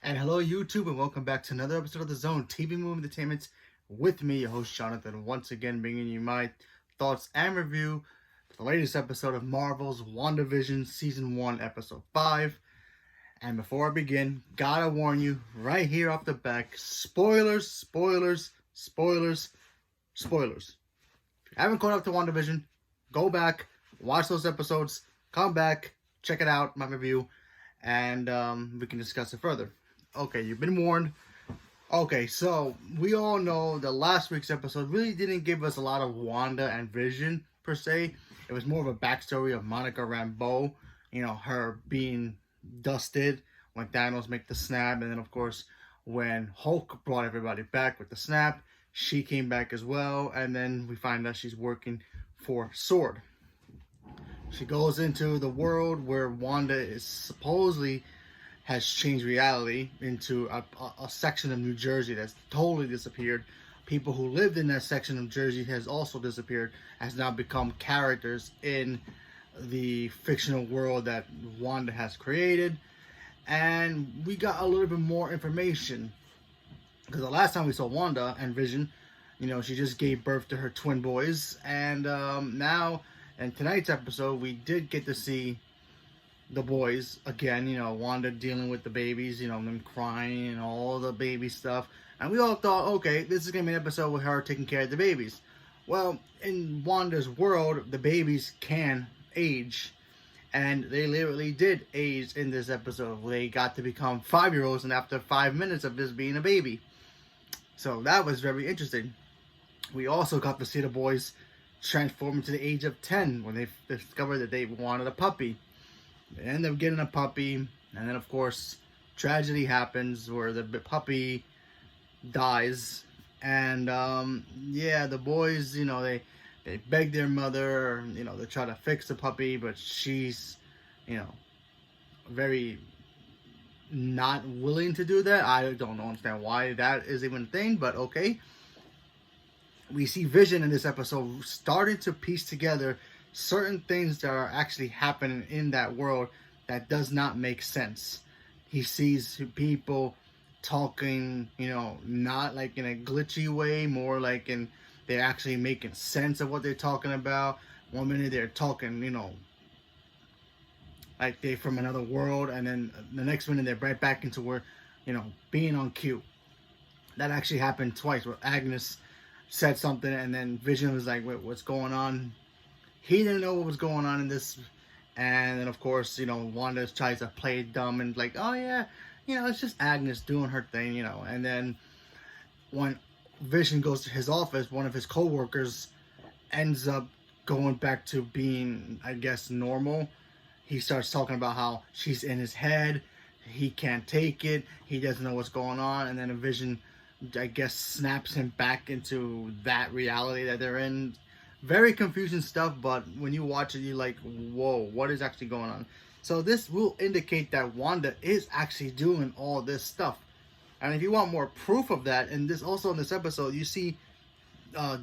And hello, YouTube, and welcome back to another episode of The Zone TV Movie Entertainment with me, your host Jonathan, once again bringing you my thoughts and review for the latest episode of Marvel's Wandavision Season 1, Episode 5. And before I begin, gotta warn you right here off the back, spoilers, spoilers, spoilers, spoilers. If you haven't caught up to WandaVision, go back, watch those episodes, come back, check it out, my review, and we can discuss it further. Okay, you've been warned. Okay, so we all know that last week's episode really didn't give us a lot of Wanda and Vision, per se. It was more of a backstory of Monica Rambeau, her being dusted when Thanos made the snap, and then, of course, when Hulk brought everybody back with the snap, she came back as well, and then we find out she's working for SWORD. She goes into the world where Wanda is supposedly has changed reality into a section of New Jersey that's totally disappeared. People who lived in that section of Jersey has also disappeared, has now become characters in the fictional world that Wanda has created. And we got a little bit more information, because the last time we saw Wanda and Vision, she just gave birth to her twin boys. And now, in tonight's episode, we did get to see the boys again, Wanda dealing with the babies, them crying and all the baby stuff. And we all thought, okay, this is going to be an episode with her taking care of the babies. Well, in Wanda's world, the babies can age. And they literally did age in this episode. They got to become 5-year-olds and after 5 minutes of just being a baby. So that was very interesting. We also got to see the boys transform into the age of 10 when they discovered that they wanted a puppy. They end up getting a puppy, and then, of course, tragedy happens where the puppy dies. And, the boys, they beg their mother, they try to fix the puppy, but she's, very not willing to do that. I don't understand why that is even a thing, but okay. We see Vision in this episode starting to piece together certain things that are actually happening in that world that does not make sense. He sees people talking, not like in a glitchy way, more like they're actually making sense of what they're talking about. One minute they're talking, like they're from another world, and then the next minute they're right back into where, being on cue. That actually happened twice, where Agnes said something and then Vision was like, wait, what's going on? He didn't know what was going on in this. And then, of course, Wanda tries to play dumb and like, oh yeah, it's just Agnes doing her thing, And then when Vision goes to his office, one of his co-workers ends up going back to being, I guess, normal. He starts talking about how she's in his head. He can't take it. He doesn't know what's going on. And then a Vision, I guess, snaps him back into that reality that they're in. Very confusing stuff, but when you watch it, you're like, whoa, what is actually going on? So this will indicate that Wanda is actually doing all this stuff. And if you want more proof of that, and this also in this episode, you see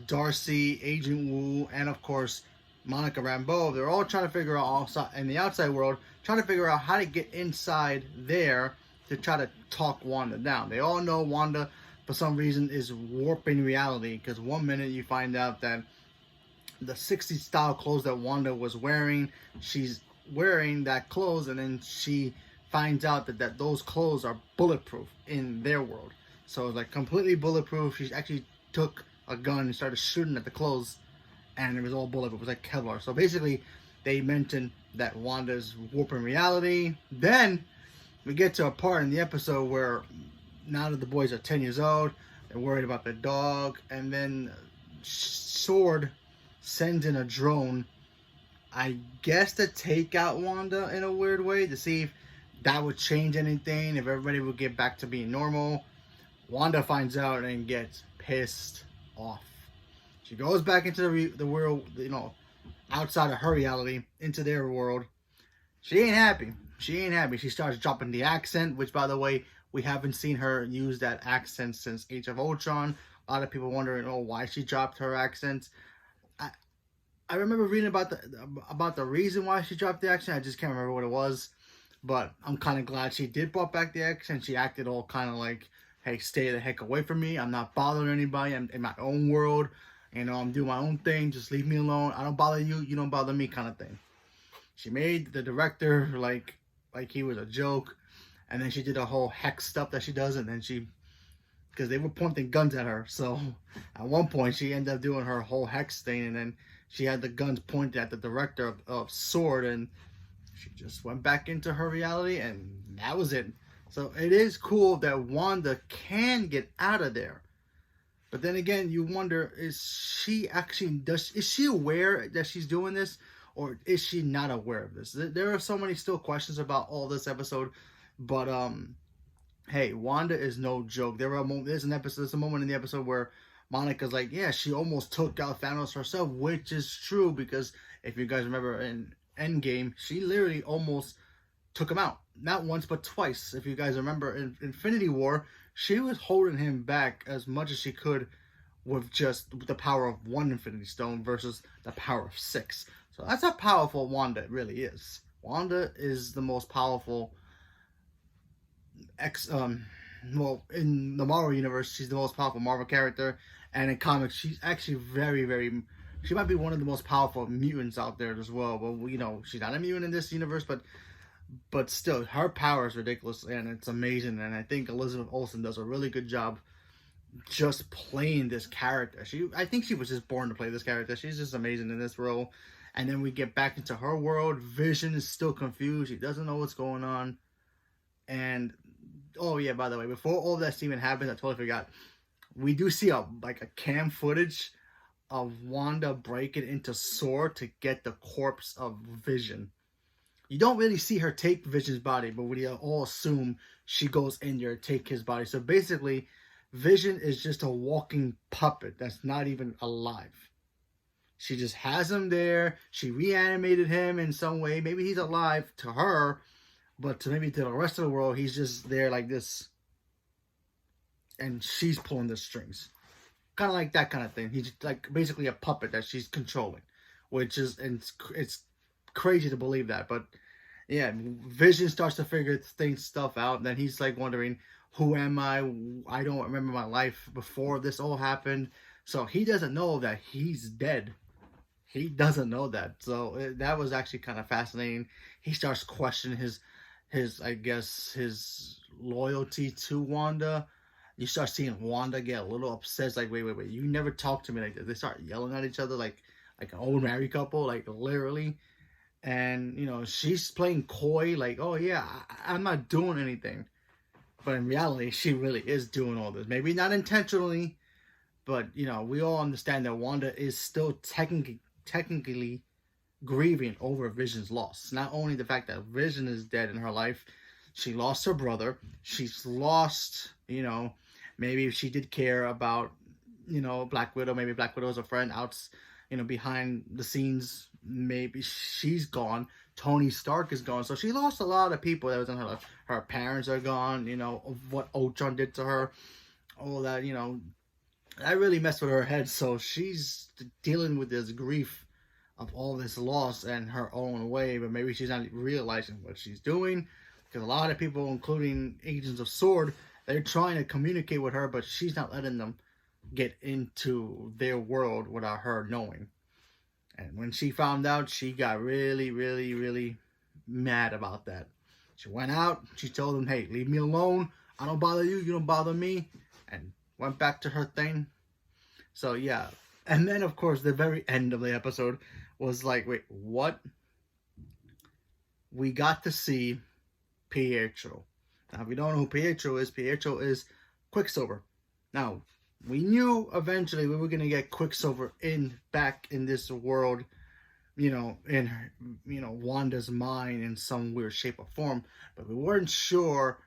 Darcy, Agent Wu, and of course, Monica Rambeau. They're all trying to figure out, in the outside world, trying to figure out how to get inside there to try to talk Wanda down. They all know Wanda, for some reason, is warping reality, because one minute you find out that the 60s style clothes that Wanda was wearing, she's wearing that clothes, and then she finds out that those clothes are bulletproof in their world. So it's like completely bulletproof. She actually took a gun and started shooting at the clothes, and it was all bulletproof. It was like Kevlar. So basically, they mentioned that Wanda's warping reality. Then we get to a part in the episode where now that the boys are 10 years old, they're worried about their dog, and then SWORD sends in a drone, I guess, to take out Wanda in a weird way, to see if that would change anything, if everybody would get back to being normal. Wanda finds out and gets pissed off. She goes back into the world, outside of her reality, into their world. She ain't happy. She starts dropping the accent, which, by the way, we haven't seen her use that accent since Age of Ultron. A lot of people wondering, why she dropped her accent. I remember reading about the reason why she dropped the accent. I just can't remember what it was. But I'm kind of glad she did brought back the X, and she acted all kind of like, hey, stay the heck away from me. I'm not bothering anybody. I'm in my own world. I'm doing my own thing. Just leave me alone. I don't bother you. You don't bother me, kind of thing. She made the director like he was a joke. And then she did a whole hex stuff that she does. And then because they were pointing guns at her. So at one point, she ended up doing her whole hex thing. And then she had the guns pointed at the director of Sword. And she just went back into her reality. And that was it. So it is cool that Wanda can get out of there. But then again, you wonder, is she aware that she's doing this? Or is she not aware of this? There are so many still questions about all this episode. But, hey, Wanda is no joke. There's a moment in the episode where Monica's like, yeah, she almost took out Thanos herself, which is true. Because if you guys remember in Endgame, she literally almost took him out. Not once, but twice. If you guys remember in Infinity War, she was holding him back as much as she could with just the power of one Infinity Stone versus the power of 6. So that's how powerful Wanda really is. Wanda is the most powerful in the Marvel universe, she's the most powerful Marvel character, and in comics, she's actually she might be one of the most powerful mutants out there as well. But she's not a mutant in this universe, but still, her power is ridiculous and it's amazing. And I think Elizabeth Olsen does a really good job just playing this character. I think she was just born to play this character. She's just amazing in this role. And then we get back into her world. Vision is still confused. He doesn't know what's going on. And oh yeah, by the way, before all that even happens, I totally forgot. We do see a cam footage of Wanda breaking into Sword to get the corpse of Vision. You don't really see her take Vision's body, but we all assume she goes in there to take his body. So basically, Vision is just a walking puppet that's not even alive. She just has him there. She reanimated him in some way. Maybe he's alive to her, but maybe to the rest of the world, he's just there like this. And she's pulling the strings. Kind of like that kind of thing. He's like basically a puppet that she's controlling. Which is, it's crazy to believe that. But yeah, Vision starts to figure stuff out. And then he's like wondering, who am I? I don't remember my life before this all happened. So he doesn't know that he's dead. He doesn't know that. So that was actually kind of fascinating. He starts questioning his loyalty to Wanda. You start seeing Wanda get a little upset. It's like, wait, you never talked to me like this. They start yelling at each other like an old married couple, like literally. And, she's playing coy, like, oh yeah, I'm not doing anything. But in reality, she really is doing all this. Maybe not intentionally, but, we all understand that Wanda is still technically grieving over Vision's loss. Not only the fact that Vision is dead in her life, she lost her brother. She's lost, maybe if she did care about, Black Widow, maybe Black Widow is a friend out, behind the scenes. Maybe she's gone. Tony Stark is gone. So she lost a lot of people that was in her life. Her parents are gone, of what Ultron did to her. All that, that really messed with her head. So she's dealing with this grief of all this loss in her own way, but maybe she's not realizing what she's doing, because a lot of people, including Agents of Sword, they're trying to communicate with her, but she's not letting them get into their world without her knowing. And when she found out, she got really, really, really mad about that. She went out, she told them, hey, leave me alone, I don't bother you, you don't bother me, and went back to her thing. So yeah, and then of course the very end of the episode was like, wait, what? We got to see Pietro. Now, if you don't know who Pietro is Quicksilver. Now, we knew eventually we were going to get Quicksilver back in this world, in Wanda's mind in some weird shape or form, but we weren't sure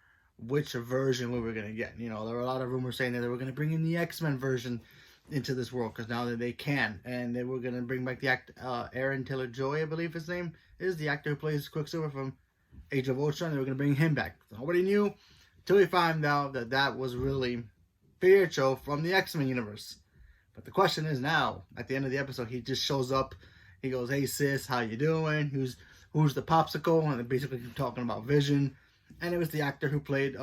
which version we were going to get. There were a lot of rumors saying that they were going to bring in the X-Men version into this world, because now that they can, and they were going to bring back the Aaron Taylor-Joy, I believe his name is, the actor who plays Quicksilver from Age of Ultron. They were going to bring him back. Nobody knew until we found out that was really Pietro from the X-Men universe. But the question is now, at the end of the episode, he just shows up. He goes, hey sis, how you doing? who's the popsicle, and they're basically talking about Vision. And it was the actor who played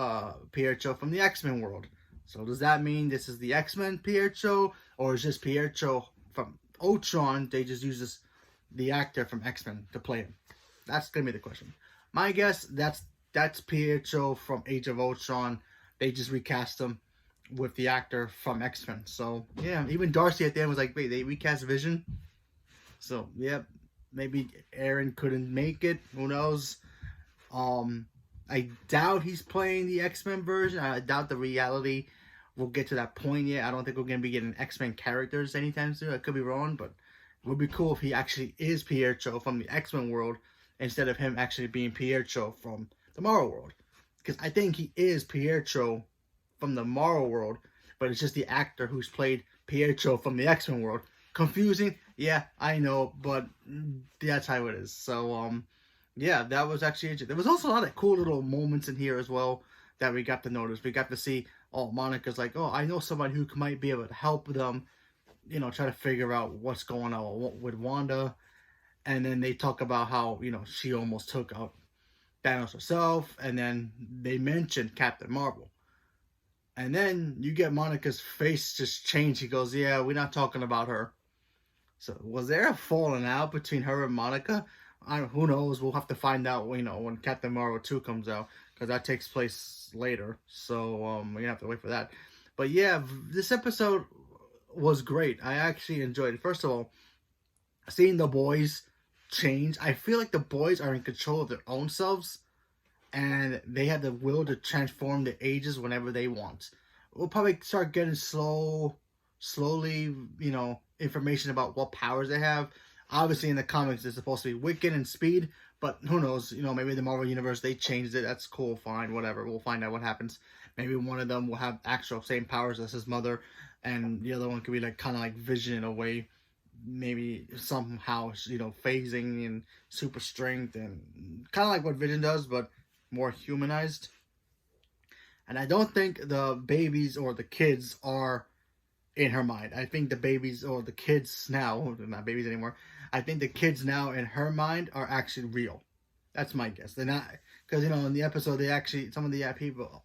Pietro from the X-Men world. So does that mean this is the X-Men Pietro, or is this Pietro from Ultron? They just use the actor from X-Men to play him. That's gonna be the question. My guess, that's Pietro from Age of Ultron. They just recast him with the actor from X-Men. So yeah, even Darcy at the end was like, wait, they recast Vision? So yeah, maybe Aaron couldn't make it. Who knows? I doubt he's playing the X-Men version. I doubt the reality will get to that point yet. I don't think we're going to be getting X-Men characters anytime soon. I could be wrong, but it would be cool if he actually is Pietro from the X-Men world instead of him actually being Pietro from the Marvel world. Because I think he is Pietro from the Marvel world, but it's just the actor who's played Pietro from the X-Men world. Confusing? Yeah, I know, but that's how it is. So, yeah, that was actually interesting. There was also a lot of cool little moments in here as well that we got to notice. We got to see, oh, Monica's like, oh, I know somebody who might be able to help them, you know, try to figure out what's going on with Wanda. And then they talk about how, you know, she almost took out Thanos herself. And then they mentioned Captain Marvel. And then you get Monica's face just change. She goes, yeah, we're not talking about her. So was there a falling out between her and Monica? Who knows? We'll have to find out, you know, when Captain Marvel 2 comes out, because that takes place later. So we're gonna have to wait for that. But yeah, this episode was great. I actually enjoyed it. First of all, seeing the boys change. I feel like the boys are in control of their own selves, and they have the will to transform the ages whenever they want. We'll probably start getting slowly, you know, information about what powers they have. Obviously, in the comics, it's supposed to be Wiccan and Speed, but who knows? You know, maybe the Marvel Universe, they changed it. That's cool, fine, whatever. We'll find out what happens. Maybe one of them will have actual same powers as his mother, and the other one could be like kind of like Vision in a way. Maybe somehow, you know, phasing and super strength and kind of like what Vision does, but more humanized. And I don't think the babies or the kids are in her mind. I think the babies or the kids now, they're not babies anymore. I think the kids now in her mind are actually real. That's my guess. They're not, because, you know, in the episode, they actually, some of the people,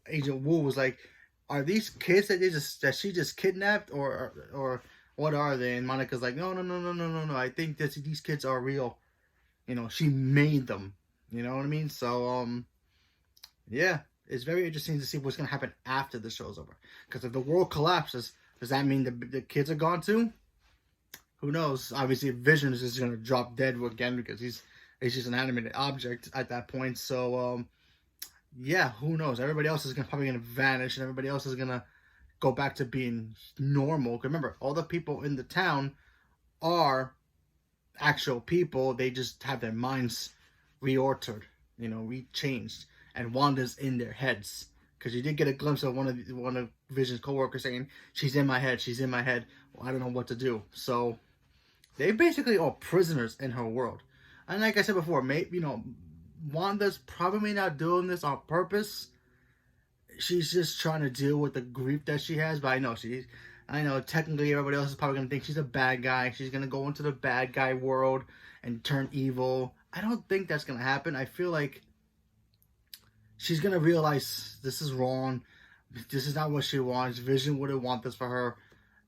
Agent Wu was like, are these kids that she just kidnapped, or what are they? And Monica's like, no. I think these kids are real. You know, she made them. You know what I mean? So, yeah, it's very interesting to see what's going to happen after the show's over. Because if the world collapses, does that mean the kids are gone too? Who knows? Obviously, Vision is just going to drop dead again because he's just an animated object at that point. So, yeah, who knows? Everybody else is probably going to vanish, and everybody else is going to go back to being normal. Because remember, all the people in the town are actual people. They just have their minds reordered, you know, rechanged. And Wanda's in their heads. Because you did get a glimpse of one of Vision's co-workers saying, she's in my head. Well, I don't know what to do. So they basically are prisoners in her world. And like I said before, maybe, you know, Wanda's probably not doing this on purpose. She's just trying to deal with the grief that she has. But I know technically everybody else is probably going to think she's a bad guy. She's going to go into the bad guy world and turn evil. I don't think that's going to happen. I feel like she's going to realize this is wrong. This is not what she wants. Vision wouldn't want this for her.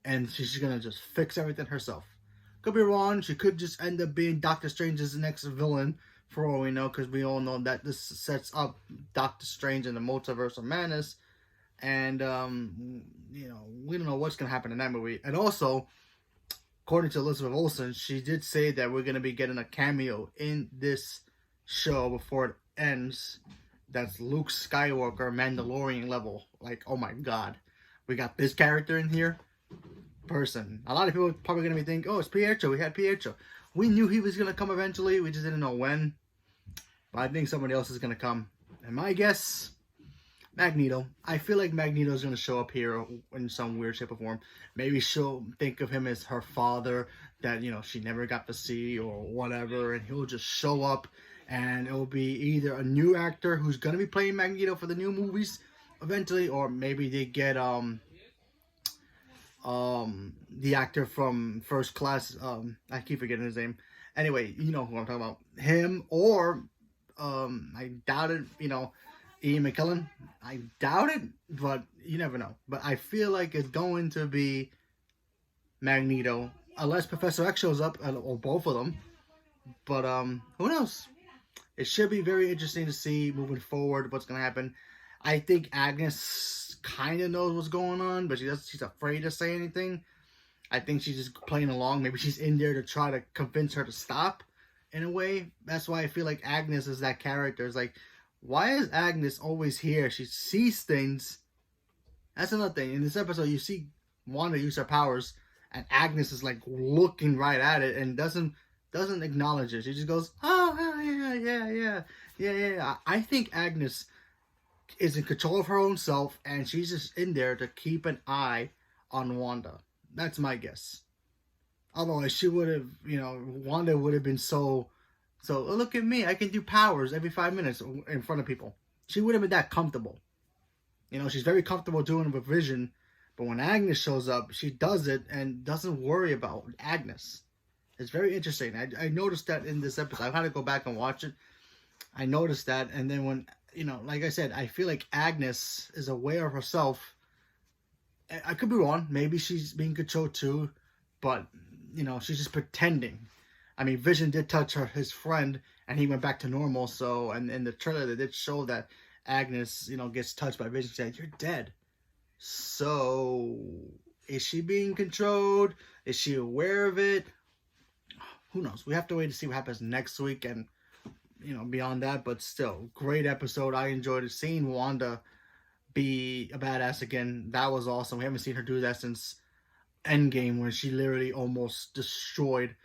And she's going to just fix everything herself. Could be wrong. She could just end up being Doctor Strange's next villain, for all we know. Because we all know that this sets up Doctor Strange in the Multiverse of Madness. And, you know, we don't know what's going to happen in that movie. And also, according to Elizabeth Olsen, she did say that we're going to be getting a cameo in this show before it ends. That's Luke Skywalker, Mandalorian level. Like, oh my god. We got this character in here. Person. A lot of people are probably going to be thinking, oh, it's Pietro. We had Pietro. We knew he was going to come eventually. We just didn't know when. But I think somebody else is going to come. And my guess, Magneto. I feel like Magneto is going to show up here in some weird shape or form. Maybe she'll think of him as her father that, you know, she never got to see or whatever. And he'll just show up. And it'll be either a new actor who's going to be playing Magneto for the new movies eventually, or maybe they get the actor from First Class, I keep forgetting his name, Anyway, you know who I'm talking about. Him or I doubt it. Ian McKellen. I doubt it, but you never know. But I feel like it's going to be Magneto, unless Professor X shows up, or both of them. But who knows? It should be very interesting to see moving forward what's going to happen. I think Agnes kind of knows what's going on, but she's afraid to say anything. I think she's just playing along. Maybe she's in there to try to convince her to stop, in a way. That's why I feel like Agnes is that character. It's like, why is Agnes always here? She sees things. That's another thing. In this episode, you see Wanda use her powers, and Agnes is like looking right at it and doesn't acknowledge it. She just goes, "Oh yeah." I think Agnes is in control of her own self, and she's just in there to keep an eye on Wanda. That's my guess. Otherwise, she would have, Wanda would have been so, look at me, I can do powers every 5 minutes in front of people. She would have been that comfortable. She's very comfortable doing it with Vision, but when Agnes shows up, she does it and doesn't worry about Agnes. It's very interesting. I noticed that in this episode. I've had to go back and watch it. I noticed that, and then when, like I said, I feel like Agnes is aware of herself. I could be wrong. Maybe she's being controlled too, but, she's just pretending. I mean, Vision did touch his friend, and he went back to normal, so, and in the trailer, they did show that Agnes, gets touched by Vision, saying, "You're dead." So, is she being controlled? Is she aware of it? Who knows? We have to wait to see what happens next week, and, beyond that, but still, great episode. I enjoyed it. Seeing Wanda be a badass again, that was awesome. We haven't seen her do that since Endgame, where she literally almost destroyed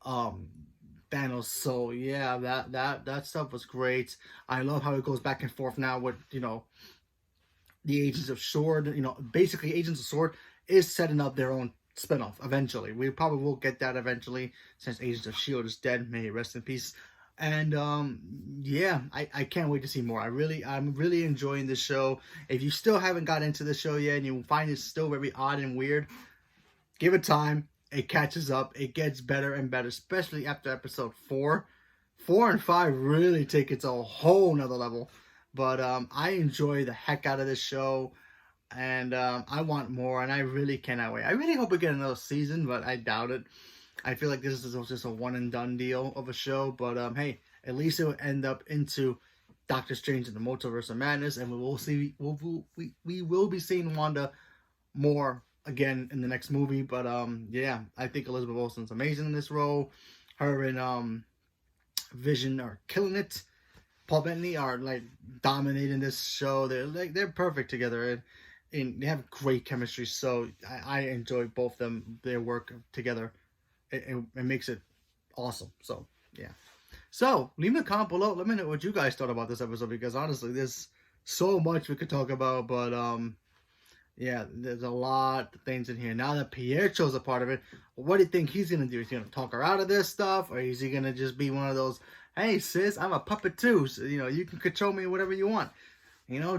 Thanos. So yeah, that stuff was great. I love how it goes back and forth now with the Agents of S.H.I.E.L.D. Basically Agents of S.H.I.E.L.D. is setting up their own spinoff eventually. We probably will get that eventually, since Agents of S.H.I.E.L.D. is dead. May it rest in peace. And yeah, I can't wait to see more. I'm really enjoying this show. If you still haven't got into the show yet and you find it still very odd and weird, give it time. It catches up. It gets better and better, especially after episode 4. 4 and 5 really take it to a whole nother level. But I enjoy the heck out of this show, and I want more, and I really cannot wait. I really hope we get another season, but I doubt it. I feel like this is just a one and done deal of a show, but hey, at least it will end up into Doctor Strange and the Multiverse of Madness, and we will be seeing Wanda more again in the next movie. But yeah, I think Elizabeth Olsen's amazing in this role. Her and Vision are killing it. Paul Bettany are like dominating this show. They're perfect together, and they have great chemistry. So I enjoy both them, their work together. It makes it awesome. So yeah. So leave me a comment below. Let me know what you guys thought about this episode, because honestly, there's so much we could talk about. But yeah, there's a lot of things in here. Now that Pietro's a part of it, what do you think he's gonna do? Is he gonna talk her out of this stuff, or is he gonna just be one of those, "Hey sis, I'm a puppet too, so you can control me whatever you want.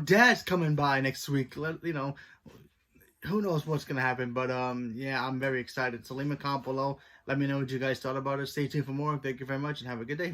Dad's coming by next week. Who knows what's gonna happen?" But yeah, I'm very excited. So leave me a comment below. Let me know what you guys thought about it. Stay tuned for more. Thank you very much, and have a good day.